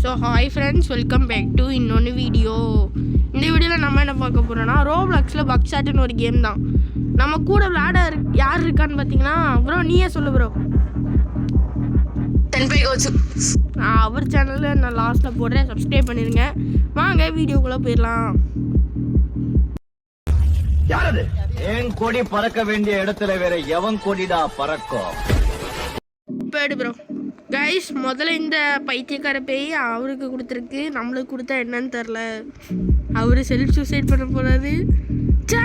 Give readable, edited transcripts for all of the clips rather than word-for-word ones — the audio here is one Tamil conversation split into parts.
So hi friends, welcome back to இன்னொன்று வீடியோ. இந்த வீடியோவில் நம்ம என்ன பார்க்க போகிறோன்னா, ரோப்ளாக்ஸில் பக்ஷாட்டுன்னு ஒரு கேம் தான். நம்ம கூட விளையாட யார் இருக்கான்னு பார்த்தீங்கன்னா, ப்ரோ நீயே சொல்லு ப்ரோ. அவர் சேனலில் நான் லாஸ்ட்டில் போடுறேன், சப்ஸ்கிரைப் பண்ணிடுங்க. வாங்க வீடியோக்குள்ளே போயிடலாம். என் கொடி பறக்க வேண்டிய இடத்துல வேற எவன் கொடிடா பறக்கும்? போயிடு ப்ரோ. கைஸ், முதல்ல இந்த பைத்தியக்கார பேய் அவருக்கு கொடுத்துருக்கு, நம்மளுக்கு கொடுத்தா என்னன்னு தெரில. அவரு செல்ஃப் சூசைட் பண்ண போறாரு. சே,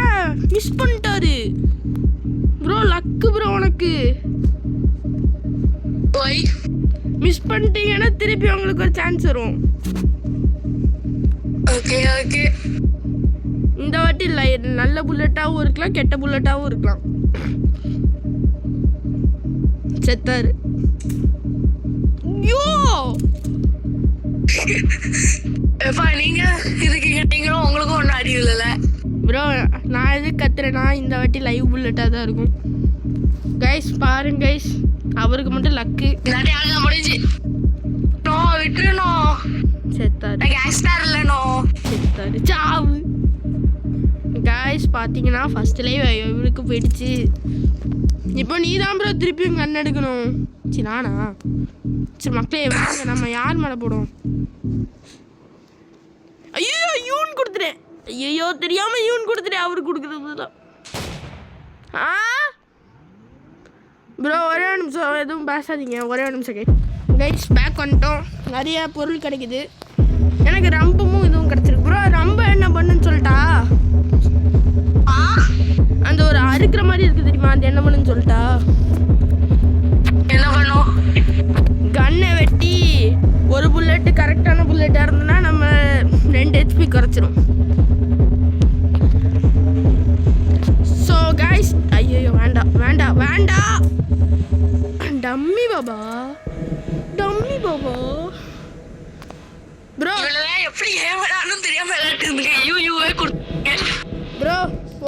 மிஸ் பண்ணிட்டாரு ப்ரோ. லக்கு ப்ரோ, உனக்கு மிஸ் பண்ணிட்டீங்கன்னா திருப்பி உங்களுக்கு ஒரு சான்ஸ் வரும். Okay okay. இந்த வாட்டி நல்ல புல்லட்டாகவும் இருக்கலாம், கெட்ட புல்லட்டாகவும் இருக்கலாம். செத்தாரு. ஐயோ, எப்பா நீங்க இருக்கீங்க, நீங்களும் உங்களுக்கும் ஒன்றும் அடி இல்லைல்ல ப்ரோ. நான் எது கத்துறேன்னா இந்த வாட்டி லைவ் புல்லட்டாக தான் இருக்கும். கைஸ் பாருங்க கைஸ், அவருக்கு மட்டும் லக்கு. இல்லாட்டி ஆக முடிஞ்சு நோ விட்டுருனோ. செத்தாரு. கேங்ஸ்டர் இல்லைனோ. செத்தாரு. சாவு. கைஸ் பார்த்தீங்கன்னா ஃபர்ஸ்ட் லைவ் இவருக்கு போயிடுச்சு. இப்போ நீ தான் ப்ரோ திருப்பியும் கண் எடுக்கணும். சரி நானா? சரி மக்களே, நம்ம யார் மேலே போடும்? ஐயோ யூன் கொடுத்துட்டேன். ஐயோ தெரியாமல் யூன் கொடுத்துட்டேன். அவருக்கு கொடுக்குறது தான். ப்ரோ ஒரே ஒரு நிமிஷம், எதுவும் பேசாதீங்க, ஒரே ஒரு நிமிஷம். கைஸ் பேக் வந்துட்டோம். நிறைய பொருள் கிடைக்குது. எனக்கு ரம்பமும் இதுவும் கிடச்சிருக்கு ப்ரோ. ரம்ப என்ன பண்ணுன்னு சொல்லிட்டா? அந்த ஒரு அறுக்கிற மாதிரி இருக்குது தெரியுமா, அது என்ன பண்ணுன்னு சொல்லிட்டா? என்ன பண்ணும்? கன்னை வெட்டி ஒரு புல்லட்டு கரெக்டான புல்லட்டாக இருந்ததுன்னா நம்ம 2 HP குறைச்சிரும். ஸோ கைஸ், ஐயோ வேண்டாம் வேண்டாம் வேண்டாம். Dummy Baba, dummy Baba bro. எப்படி ஏன் தெரியாம விளையாட்டு யூவே கொடுத்தீங்க ப்ரோ.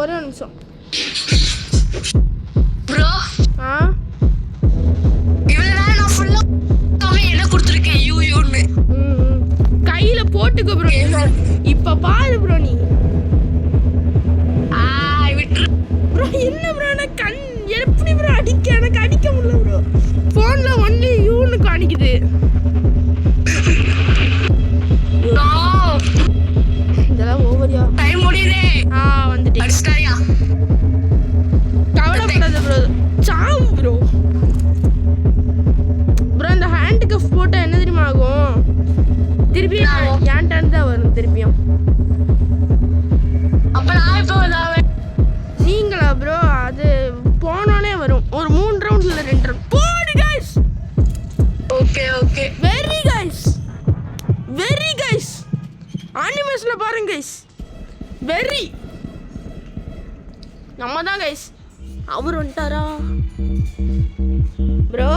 ஒரு நிமிஷம் ப்ரோ. இவ்வளவு நேரம் நான் ஃபுல்லா என்ன கொடுத்துருக்கேன் யூன்னு. கையில போட்டுக்க ப்ரோ. இப்ப பாரு ப்ரோ, நீ விட்டு ப்ரோ. என்ன ப்ரோ, எனக்கு கண் எப்படி ப்ரோ அடிக்க? எனக்கு அடிக்க முடியல ப்ரோ. போன்ல ஒன்லி யூன்னு காணிக்குது. இதெல்லாம் ஓவரியா? டைம் முடியுதே. வந்துட்டேன். அடிச்சிட்டாயா? கவலைப்படாத ப்ரோ. சாவு ப்ரோ. ப்ரோ இந்த ஹேண்ட் கஃப் போட்டா என்ன தெரியுமா ஆகும்? திருப்பி ஏன்டான் தான் வரும் திருப்பியும். அப்ப நான் இப்போ நீங்களா ப்ரோ? அது போனோனே வரும். ஒரு 3 ரவுண்ட்ல 2 ரவுண்ட் போடு guys. Okay okay. Very guys, very guys. அனிமேஷன்ல பாருங்க கைஸ், வெரி. நம்ம தான் கைஸ். அவர் வந்துட்டாரா ப்ரோ?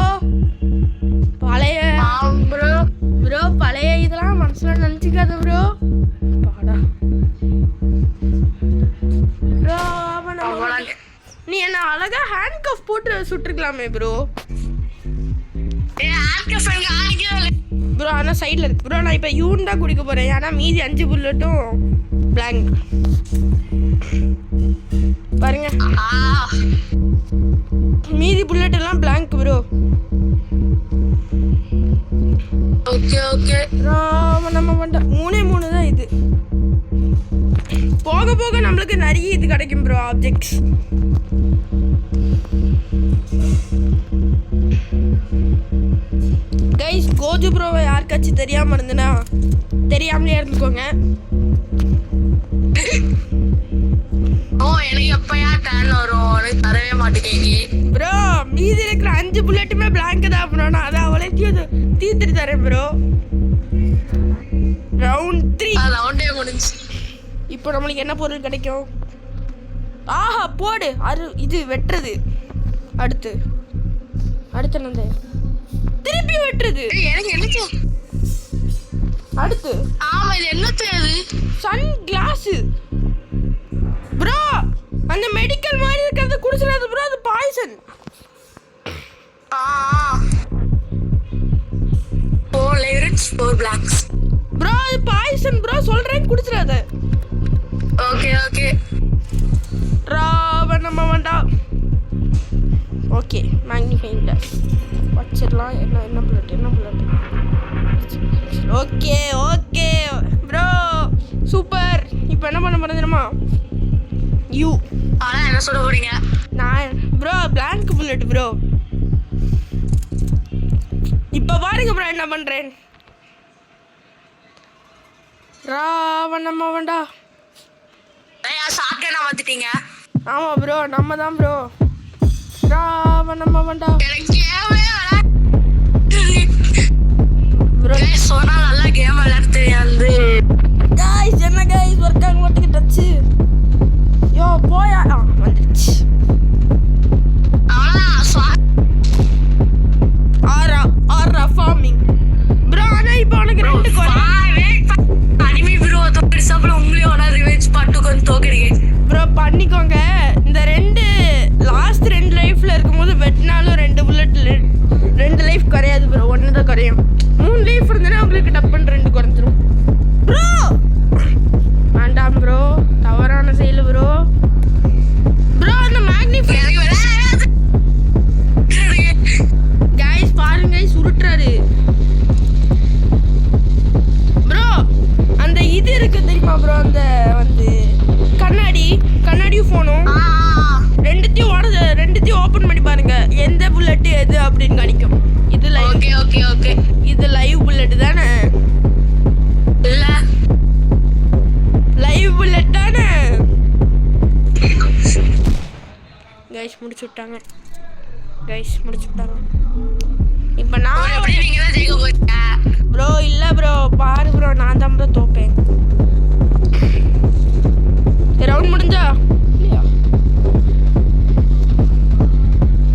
பழைய ப்ரோ ப்ரோ பழைய இதெல்லாம் மனசுல நினச்சிக்காத ப்ரோ. பாடா ப்ரோ. நீ என்ன அழகா ஹேண்ட் கஃப் போட்டு சுட்டுருக்கலாமே ப்ரோ. ப்ரோ ஆனால் சைடில் இருக்கு ப்ரோ. நான் இப்போ யூன் தான் குடிக்க போகிறேன். ஏன்னா மீதி 5 புல்லட்டும் பிளாங்க் பாருங்க. மீதி புல்லட் எல்லாம் பிளாங்க் ப்ரோ. Okay okay. நம்ம வேண்டாம், 3 தான் இது. போக போக நம்மளுக்கு நிறைய இது கிடைக்கும் ப்ரோ, ஆப்ஜெக்ட்ஸ். கைஸ், கோஜு ப்ரோவை யாருக்காச்சும் தெரியாம இருந்துன்னா தெரியாமலே இருந்துக்கோங்க. எனக்கு எப்பயா டர்ன் வரும்? எனக்கு தரவே மாட்டேங்க ப்ரோ. மீதி இருக்கிற 5 புல்லட்டுமே பிளாங்க் தான் ப்ரோ. நான் அதை அவளையும் தீர்த்துட்டு தரேன் ப்ரோ. ரவுண்ட் 3 ரவுண்டே முடிஞ்சு. இப்போ நம்மளுக்கு என்ன பொருள் கிடைக்கும்? ஆஹா போடு. இது வெட்டுறது. அடுத்து என்னது? திருப்பி வெட்டுறது. எனக்கு என்ன அடுத்து? ஆமா, இது என்ன தேவை? Sunglass bro. அந்த மெடிக்கல் மாதிரி இருக்கிறது குடிச்சிடாது ப்ரோ, அது பாய்சன். ஓ லிரிக்ஸ் 4 blanks. ப்ரோ அது பாய்சன் ப்ரோ, சொல்றேன் குடிச்சிடாத. Okay, okay. ராவணமா வேண்டாம். ஓகே, மேக்னிஃபைங் கிளாஸ் வச்சிடலாம். என்ன bullet. Okay okay bro, super. இப்போ என்ன பண்ண போறேன் தெரியுமா? ஆனா என்ன சொல்ல போறீங்க? நான் ப்ரோ பிளாங்க் புல்லட் ப்ரோ. இப்போ பாருங்க ப்ரோ என்ன பண்றேன். ராவணமா வேண்டாம். ஷாட்கன் வந்துட்டீங்க. ஆமா ப்ரோ, நம்ம தான் ப்ரோ. ராவணமா வேண்டாம் எனக்கு கேமே ப்ரோ. சொன்னா நல்லா கேம் விளையாட தெரியாது. गाइस என்ன गाइस ஒர்க் ஆக மாட்டேங்குது டச். யோ போயா வந்துச்சு. ஆரா ஃபார்மிங் ப்ரோ. ஆனா இப்போ உனக்கு ரெண்டு அனிமி ப்ரோ பெருசாப்புல உங்களையோட ரிவெஞ்ச் பாட்டு கொஞ்சம் தோக்குறீங்க ப்ரோ. பண்ணிக்கோங்க. இந்த லாஸ்ட் 2 லைஃப்ல இருக்கும்போது வெட்டினாலும் 2 புல்லட்ல 2 லைஃப் குறையாது ப்ரோ, 1 தான் குறையும். 3 லைஃப் இருந்தா உங்களுக்கு டப்புன்னு 2 குறைஞ்சிரும் ப்ரோ. வேண்டாம் ப்ரோ, தவறான செயல் ப்ரோ. ப்ரோ அந்த மேக்னிஃபை गाइस பாருங்க சுருட்றாரு ப்ரோ. அந்த இது இருக்கு தெரியுமா ப்ரோ, அந்த வந்து கண்ணாடி ஃபோனும் ரெண்டுத்தையும் ஓபன் பண்ணி பாருங்க. எந்த புல்லட் எது அப்படின்னு காணிக்கும். இது லைவ். ஓகே இது லைவ் புல்லட் தானே? இல்ல லைவ் புல்லட் தானே? गाइस முடிச்சு விட்டாங்க. இப்போ நான் எப்படி நீங்க தான் ஜெயிக்க போறீங்க ப்ரோ. இல்ல ப்ரோ, பாரு ப்ரோ, நான் தான் ப்ரோ தோப்பேன். ரவுண்ட் முடிஞ்சா இல்லையா?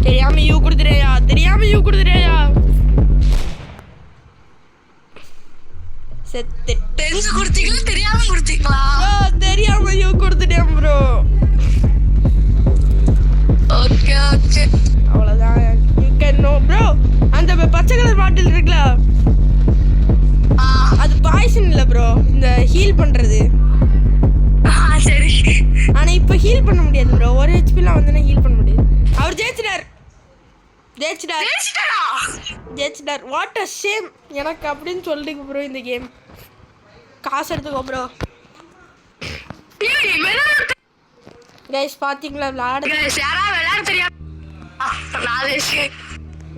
தெரியாம யூ கொடுத்துறியா? செத்து தெரிஞ்சு கொடுத்தீங்களா தெரியாம கொடுத்தீங்களா? ப்ரோ. தெரியாம யூ கொடுத்துட்டேன் ப்ரோ. ஓகே அவ்வளோதான். You can know bro. அந்த பச்சை கலர் பாட்டில் இருக்குல்ல, அது பாய்சன் இல்லை ப்ரோ, இந்த ஹீல் பண்ணுறது. சரி. ஆனால் இப்போ ஹீல் பண்ண முடியாது ப்ரோ. 1 ஹெச்பிலாம் வந்தோன்னா ஹீல் பண்ண முடியாது. அவர் ஜெயிச்சிட்டார். வாட் அ ஷேம் எனக்கு அப்படின்னு சொல்லிட்டு ப்ரோ. இந்த கேம் காசு எடுத்துக்கோ ப்ரோ. கைஸ் பாத்தீங்களா விளையாட தெரியாது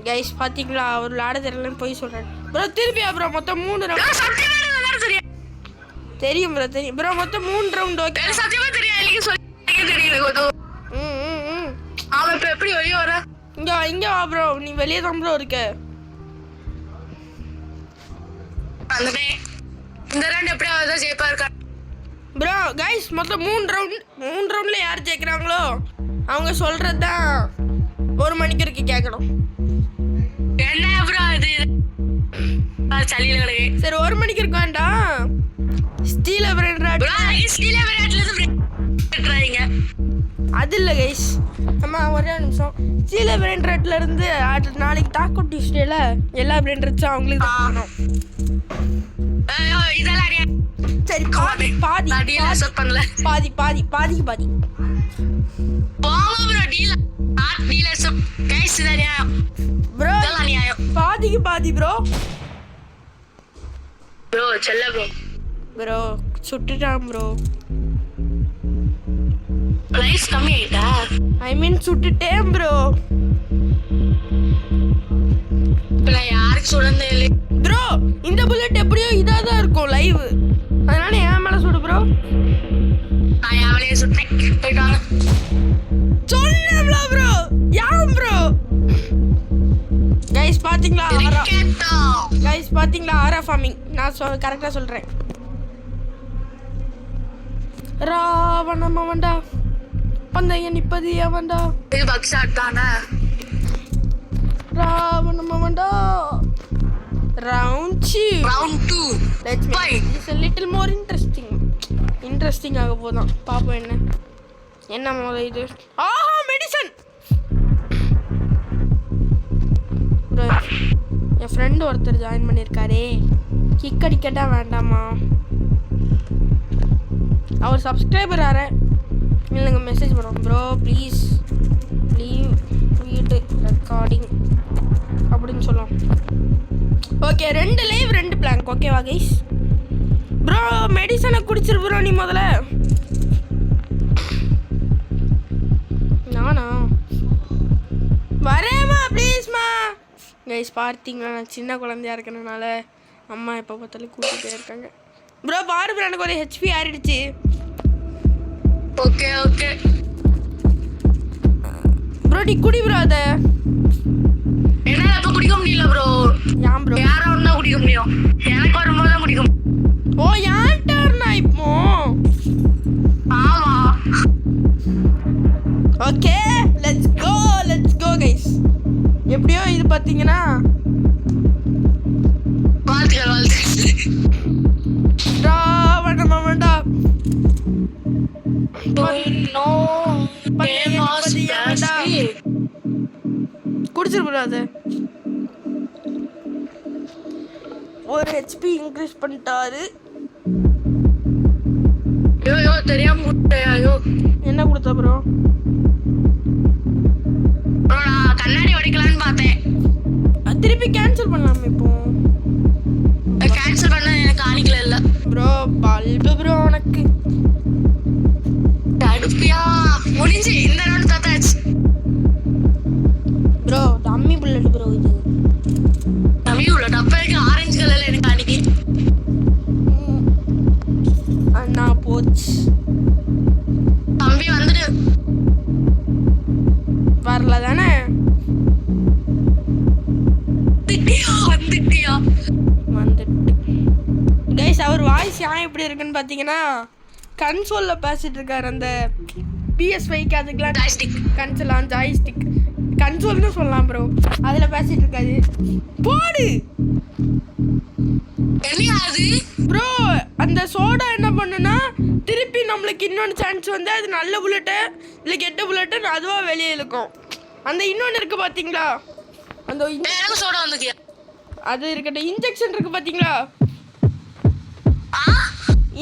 கைஸ் பாத்தீங்களா, அவர் விளையாட தெரியலன்னு போய் சொல்றாரு ப்ரோ. திருப்பியா ப்ரோ? மொத்தம் 3 ரவுண்ட் தெரியும் ப்ரோ, தெரியும் ப்ரோ. மொத்தம் 3 ரவுண்ட். ஓகே சத்தியமா தெரியாது. அவன் இப்ப எப்படி வெளியே வர? இங்க வா ப்ரோ. நீ வெளியே தான் ப்ரோ இருக்க. இந்த ரவுண்ட் எப்படி அவதான் ஜெயிப்பா இருக்கா ப்ரோ. கைஸ் மொத்தம் 3 ரவுண்ட்ல யார் ஜெயிக்கிறாங்களோ அவங்க சொல்றது தான் 1 மணிக்கு இருக்கு கேட்கணும். என்ன ப்ரோ இது சளியில கிடக்கு. சரி 1 மணிக்கு இருக்கு வேண்டாம். ஸ்டீல் எவரேட்ல அது இல்லை கைஸ். அம்மா ஒரே நிமிஷம். ஸ்டீல் எவரேட்ல இருந்து நாளைக்கு டாக்கோ டியூஸ்டேல எல்லா பிரெண்டர்ஸும் அவங்களுக்கு தான். சரி பாதி ப்ரோ. பாதிக்கு பாதி ப்ரோ. ப்ரோ சுட்டுட்டான் ப்ரோ. லைஃப் கம்மி ஆயிட்டா? ஐ மீன் சுட்டுட்டேன் ப்ரோ. யாருக்கு சுடந்தே இல்லை ப்ரோ. இந்த புல்லட் எப்படியோ இதாக தான் இருக்கும் லைவ், அதனால என் மேலே சுடு ப்ரோ. நான் அவளையே சுட்டேன். போயிட்டாங்க சொன்னேன்ல ப்ரோ. யாம் ப்ரோ. கைஸ் பாத்தீங்களா ஆரா ஃபார்மிங். நான் கரெக்டாக சொல்கிறேன். ராவணமா வேண்டா. பந்தயம் நிப்பது ஏவண்டா. இது பக் ஷாட் தானே. ராவணமா வேண்டா. Round 2. Let's make this a little more interesting ஆக போதான். பாப்போம் என்ன முதல்ல இது. ஆஹா மெடிசன். என் ஃப்ரெண்டு ஒருத்தர் ஜாயின் பண்ணியிருக்காரே. கிக் அடிக்கட்டா வேண்டாமா? அவர் சப்ஸ்கிரைபர் யார இல்லைங்க மெசேஜ் பண்ணுறோம். ப்ரோ ப்ளீஸ் லீவ் வீடு ரெக்கார்டிங் அப்படின்னு சொல்லுவோம். Okay 2 live 2 blank. ஓகேவா கைஸ்? ப்ரோ மெடிசனை குடிச்சிரு ப்ரோ நீ முதல்ல. நானா வரேம்மா ப்ளீஸ்மா. கைஸ் பார்த்தீங்களா நான் சின்ன குழந்தையா இருக்கனால அம்மா எப்போ பார்த்தாலும் கூட்டிகிட்டே இருக்காங்க. ப்ரோ பாரு ப்ரோ எனக்கு ஒரு ஹெச்பி ஆறிடுச்சு. ஓகே ஓகே ப்ரோ நீ குடி ப்ரோ. அதை என்னால அப்ப குடிக்க முடியல ப்ரோ. ஏன் ப்ரோ? யாரா இருந்தா குடிக்க முடியும், எனக்கு வரும்போது தான் குடிக்க முடியும். ஓ ஏன் டர்னா இப்போ? ஆமா ஓகே லெட்ஸ் கோ கைஸ். எப்படியோ இது பார்த்தீங்கன்னா வாழ்த்துக்கள். வேண்டாம் குடிச்சிரு ப்ரோ. அதை ஒரு ஹெச்பி இன்க்ரீஸ் பண்ணிட்டாரு. ஐயோ தெரியாம ஐயோ என்ன கொடுத்தா ப்ரோ? நான் கண்ணாடி உடைக்கலான்னு பார்த்தேன். திருப்பி கேன்சல் பண்ணலாமா இப்போ? கேன்சல் பண்ண எனக்கு ஆணிக்கல இல்ல ப்ரோ. பல்பு ப்ரோ உனக்கு தடுப்பியா முடிஞ்சு இந்த ரவுண்ட் தாத்தாச்சு ப்ரோ. டம்மி புல்லட் ப்ரோ இது. தம்பி உள்ள டப்பருக்கு ஆரஞ்சு கலர்ல எனக்கு அன்னைக்கு அண்ணா போச்சு. தம்பி வந்துட்டு வரல தானே? வந்துட்டு கைஸ் அவர் வாய்ஸ் ஏன் எப்படி இருக்குன்னு பார்த்தீங்கன்னா கன்சோலில் பேசிட்டு இருக்காரு. அந்த PS5க்கு அதுக்கெலாம் கன்சோலாம் ஜாய்ஸ்டிக் கன்சோல்னு சொல்லலாம் ப்ரோ. அதில் பேசிட்டு இருக்காரு. போடு என்னையாது ப்ரோ. அந்த சோடா என்ன பண்ணுன்னா திருப்பி நம்மளுக்கு இன்னொன்று சான்ஸ் வந்து அது நல்ல புல்லட்டு இல்லை கெட்ட புல்லட்டு அதுவாக வெளியே இழுக்கும். அந்த இன்னொன்று இருக்குது பார்த்தீங்களா? அந்த சோடா வந்துக்கியா அது இருக்கட்டும். இன்ஜெக்ஷன் இருக்குது பார்த்தீங்களா?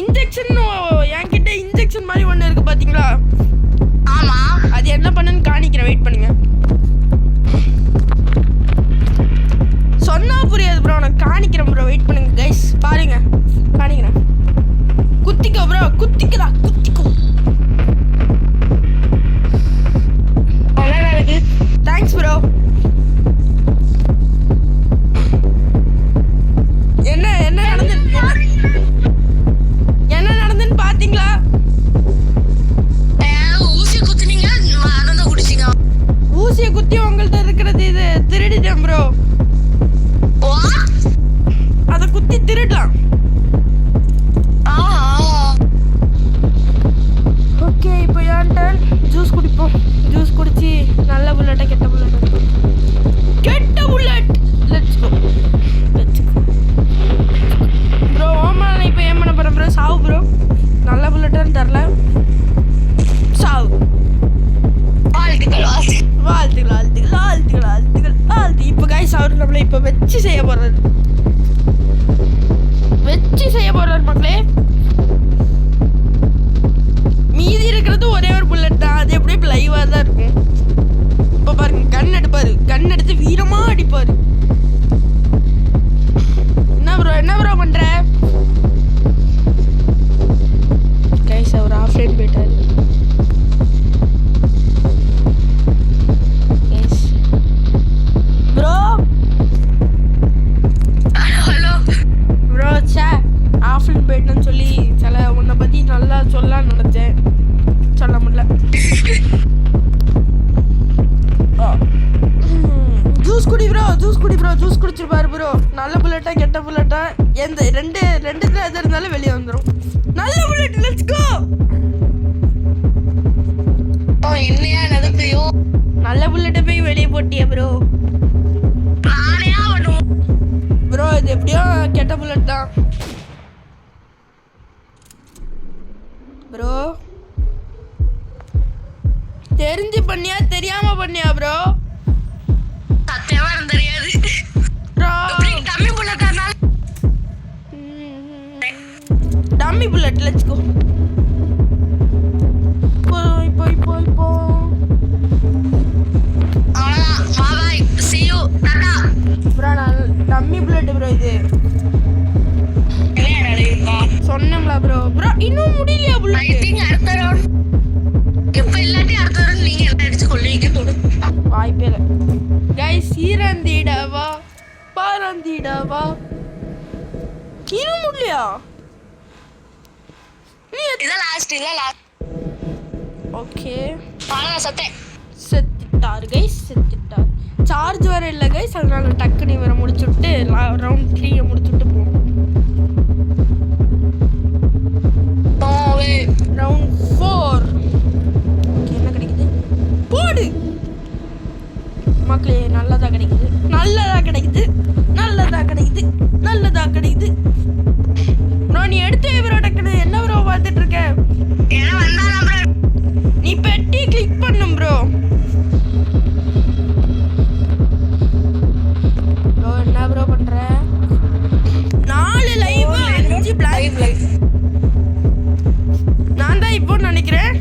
இன்ஜெக்ஷன் என்கிட்ட இன்ஜெக்ஷன் மாதிரி ஒன்று இருக்குது பார்த்தீங்களா? ஆமா அது என்ன பண்ணுன்னு காணிக்கிறேன். வெயிட் பண்ணுங்க. சொன்னா புரியாது ப்ரோ. நான் காணிக்கிறேன் ப்ரோ. வெயிட் பண்ணுங்க கைஸ். பாருங்க காணிக்கிறேன். குத்திக்கோ ப்ரோ. குத்திக்கோ. Thanks bro. என்ன நடந்துன்னு பாத்தீங்களா? ஊசியை குத்தி உங்கள்ட்ட இருக்கிறது இது திருடிட்டேன் ப்ரோ. அதை குத்தி திருடலாம். ஓகே இப்போ ஏன் டர்ன். ஜூஸ் குடிப்போம். ஜூஸ் குடிச்சு நல்ல புல்லட்டா கெட்ட புல்லட் லெட்ஸ் கோ ப்ரோ. ஆமா நான் இப்போ ஏன் பண்ண போகிறேன் ப்ரோ? சாவு ப்ரோ. நல்ல புல்லட்டான்னு தெரில. சாவு. வாழ்த்துக்கள். இப்போ கைஸ் அவர் நம்மளை இப்போ வச்சு செய்ய போகிறாரு மக்களே. மீதி இருக்கிறது ஒரே ஒரு புல்லட் தான். அது எப்படி இப்போ லைவாக தான் இருக்கும். இப்போ பாருங்க கன் எடுத்து வீரமாக அடிப்பார். என்ன ப்ரோ பண்ணுற? கைஸ் அவர் ஆஃப்லைன் போயிட்டார். ப்ரோ சே ஆஃப்லைன் போயிட்டேன்னு சொல்லி உன்னை பற்றி நல்லா சொல்லலாம்னு நினச்சேன். சொல்ல முடியல. ஜூஸ் குடி ப்ரோ. Juice குடிச்சிருப்பாரு bro. நல்ல புல்லட்டா கெட்ட புல்லட்டா எந்த ரெண்டுத்துல எது இருந்தாலும் வெளியே வந்துடும். நல்ல புல்லட். Let's go. என்னையா நடக்குயோ? நல்ல புல்லட்டை போய் வெளியே போட்டியா ப்ரோ? ப்ரோ இது எப்படியோ கெட்ட புல்லட் தான் ப்ரோ. தெரிஞ்சு பண்ணியா தெரியாம பண்ணியா ப்ரோ? சத்தியமா தெரியாது ப்ரோ. கம்மி புல்லட்டானால புல்லட் லெட்ஸ் கோ போய் போய் போய் போ அவ்வளவுதான் பாய் see you டாடா ப்ரோ நான் டம்மி புல்லட் ப்ரோ இது என்ன நடக்குது சொன்னேன்ல ப்ரோ ப்ரோ இன்னும் முடியலையா ஐ புல்லட் திங்க் அடுத்த ரவுண்ட் இப்ப இல்லாட்டி அடுத்த ரவுண்ட் நீங்க என்ன அடிச்சு கொள்வீங்க தோணுது வாய்ப்பே இல்லை கைஸ் சீரந்திடவா பாரந்திடவா இன்னும் முடியலையா இதான் லாஸ்ட் ஓகே அவ்வளவுதான் சத்தேன் செத்துட்டார் கைஸ் செத்துட்டார் சார்ஜ் வர இல்லை கைஸ் அதனால டக்குனு இவரை முடிச்சுட்டு ரவுண்ட் 3 முடிச்சுட்டு போவோம் போவே ரவுண்ட் 4 ஓகே என்ன கிடைக்குது போடு மக்களே நல்லதா கிடைக்குது நல்லதா கிடைக்குது நல்லதா கிடைக்குது நல்லதா கிடைக்குது ப்ரோ நீ எடுத்து ப்ரோ டக்குனு என்ன ப்ரோ பார்த்துட்டு இருக்க ஏன்னா வந்தாலும் bro நீ பெட்டி கிளிக் பண்ணும் ப்ரோ ப்ரோ என்ன ப்ரோ பண்ற 4 லைவ் 5 பிளாக் நான் தான் இப்போ நினைக்கிறேன்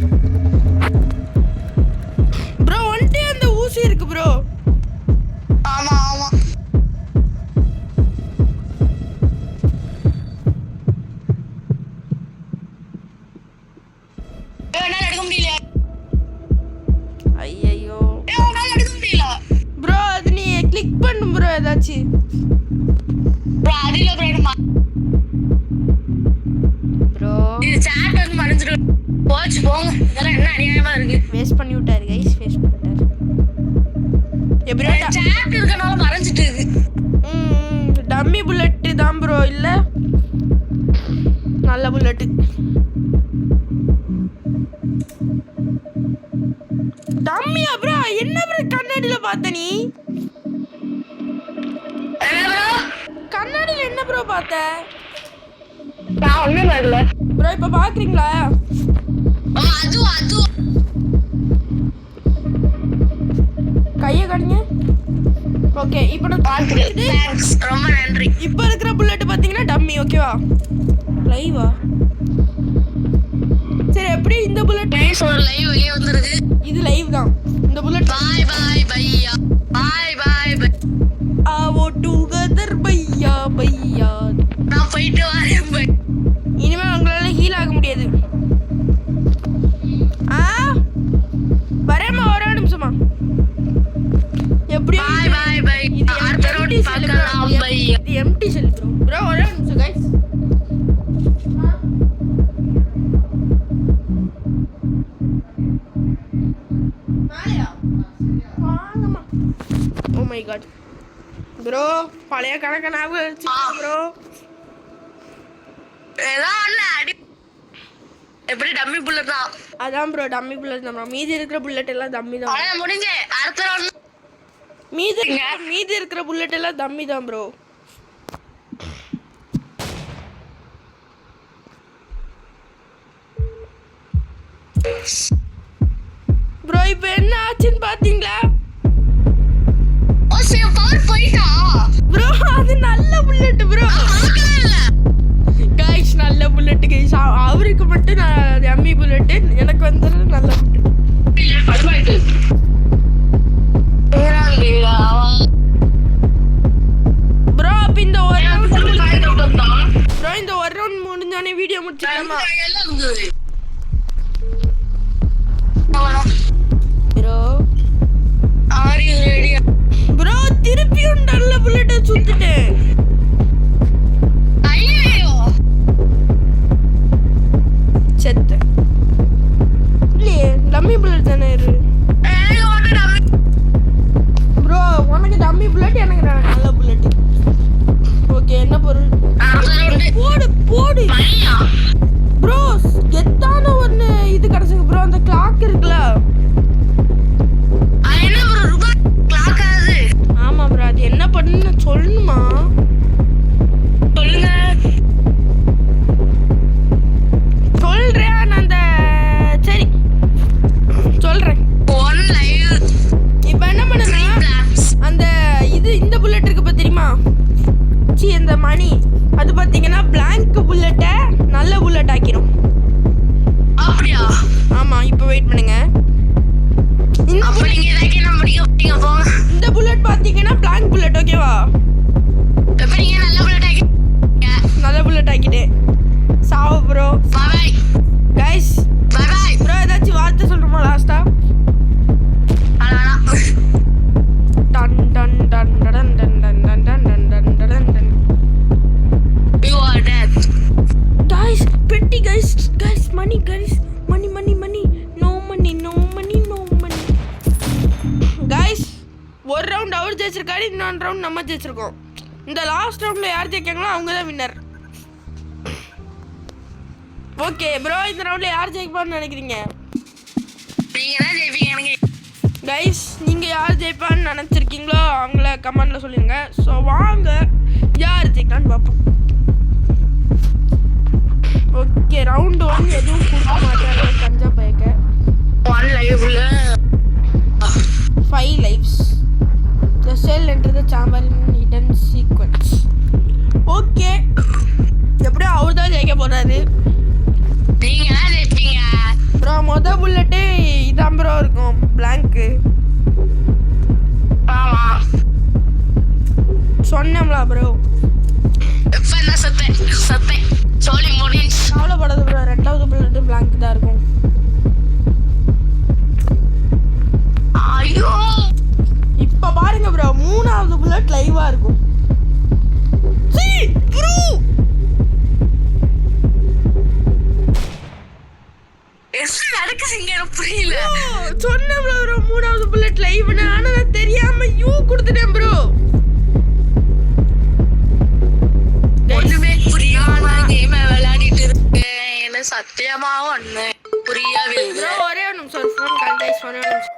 ப்ரோ ஒன்ட்டே அந்த ஊசி இருக்கு ப்ரோ ஆமா ஆமா என்னால எடுக்க முடியல ஐயோ என்னால எடுக்க முடியல ப்ரோ அது நீ கிளிக் பண்ணும் ப்ரோ ஏதாச்சும் bro அதில bro ப்ரோ இது சாட் வந்து மறந்துட்டு போச்சு போங்க இதெல்லாம் என்ன அநியாயமா இருக்கு வேஸ்ட் பண்ணி விட்டாரு கைஸ் வேஸ்ட் பண்ணிட்டாரு எப்படியோ சாட் இருக்கனால மறந்துட்டு இருக்கு டம்மி புல்லட் தான் ப்ரோ இல்ல நல்ல புல்லட் டம்மியா ப்ரோ என்ன ப்ரோ கண்ணாடியில பார்த்த நீ என்ன bro கண்ணாடியில என்ன ப்ரோ பார்த்த நான் ஒண்ணும் வரல ப்ரோ இப்ப பாக்குறீங்களா அது கைய காட்டுங்க ஓகே இப்போ நான் பாத்துட்டு தேங்க்ஸ் ரொம்ப நன்றி இப்போ இருக்கிற புல்லட் பாத்தீங்கன்னா டம்மி ஓகேவா லைவா சரி எப்படி இந்த புல்லட் கைஸ் ஒரு லைவ் வெளிய வந்திருக்கு இது லைவ் தான் இந்த புல்லட் பை பையா பை ஆவோ டுகெதர் பையா பையா நான் போயிட்டு வரேன் பை இனிமே உங்களால ஹீல் ஆக முடியாது வரேம்மா ஒரு நிமிஷமா எப்படியோ பை இது அடுத்த ரவுண்ட் பார்க்கலாம் பையா இது எம்டி செல் ப்ரோ ஒரு நிமிஷம் guys oh my god bro பழைய கணக்க ஞாபகம் வச்சுக்கோ ப்ரோ ஏதோ ஒண்ணு அடி எப்படி டம்மி புல்லட் தான் அதான் ப்ரோ டம்மி புல்லட் தான் bro. மீதி இருக்கிற புல்லட் எல்லாம் டம்மி தான் அவ்வளவுதான் முடிஞ்சு அடுத்த ரவுண்ட் மீதி இருக்கிற புல்லட் எல்லாம் டம்மி தான் ப்ரோ ப்ரோ இப்போ என்ன ஆச்சுன்னு பாத்தீங்களா ஓ சே பவர் போயிட்டா ப்ரோ அது நல்ல புல்லட் ப்ரோ கைஸ் நல்ல புல்லட் கைஸ் அவருக்கு மட்டும் நான் டம்மி புல்லட் எனக்கு வந்து நல்ல புல்லட் ப்ரோ அப்ப இந்த ஒரு ப்ரோ இந்த ஒரு ரவுண்ட் முடிஞ்சோனே வீடியோ முடிச்சிடலாமா bro are you ready bro திருப்பியும் நல்ல புல்லட் சுத்திட்டேன் ஐயோ செத்து இல்லையே டம்மி புல்லட் தானே இரு ப்ரோ உனக்கு டம்மி புல்லட் எனக்கு நல்ல புல்லட் ஓகே என்ன பொருள் போடு போடு ப்ரோ கெத்தான ஒன்று இது கிடச்சிருக்கு ப்ரோ அந்த கிளாக் இருக்குல்ல ஆமாம் ப்ரோ அது என்ன பண்ணுன்னு சொல்லணும் புல்லட் பாத்தீங்கன்னா பிளாங்க் புல்லட். ஓகேவா? இப்ப நீங்க நல்ல புல்லட் ஆக்கிட்டீங்க. நல்ல புல்லட் ஆக்கிட்டேன். சாவு bro. Bye guys bye bye. Bro ஏதாச்சும் வார்த்தை சொல்றோமா லாஸ்டா? டன் டன் டன் டன் டன் டன் டன் டன் டன் டன் டன். You are dead. Guys, petty guys, guys, money guys, money, money, money, no money, no money, no money. Guys, ஒரு ரவுண்ட் அவர் ஜெயிச்சிருக்காரு, இன்னொரு ரவுண்ட் நம்ம ஜெயிச்சிருக்கோம். இந்த லாஸ்ட் ரவுண்ட்ல யார் ஜெயிக்காங்களோ அவங்க தான் வின்னர். ஓகே ப்ரோ, இந்த ரவுண்ட்ல யார் ஜெயிப்பான்னு நினைக்கிறீங்க? நீங்க தான் ஜெயிப்பீங்க எனக்கு. கைஸ், நீங்க யார் ஜெயிப்பான்னு நினைச்சிருக்கீங்களோ அவங்கள கமெண்ட்ல சொல்லுங்க. ஸோ வாங்க யார் ஜெயிக்கலான்னு பார்ப்போம். ஓகே, ரவுண்ட் 1 எதுவும் கொடுக்க மாட்டாங்க கஞ்சா பயக்க. 1 live உள்ள 5 lives. The cell enter the chamber in hidden sequence. Okay, எப்படியோ அவர் தான் ஜெயிக்க போறாரு. நீங்க தான் ஜெயிப்பீங்க. ப்ரோ மொத புல்லட்டே இதான் ப்ரோ இருக்கும், பிளாங்க். ஆமா சொன்னோம்ல ப்ரோ. இப்ப நான் சத்தேன் சோலி முடிஞ்சு. கவலைப்படாத ப்ரோ, ரெண்டாவது புல்லட்டு பிளாங்க் தான் இருக்கும். ஐயோ இப்ப பாருங்க ப்ரோ, மூணாவது புல்லட் லைவா இருக்கும். ப்ரோ என்ன நடக்குதுங்க எனக்கு புரியல. சொன்னேன் ப்ரோ மூணாவது புல்லட் லைவ்னு, ஆனா நான் தெரியாம யூ கொடுத்துட்டேன் ப்ரோ. ஒண்ணுமே புரியாம கேம் விளையாடிட்டு இருக்கேன். என்ன சத்தியமா ஒண்ணு புரியவில்லை. ஒரே ஒரு நிமிஷம், ஃபோன் கால் கைஸ், ஒரே ஒரு நிமிஷம்.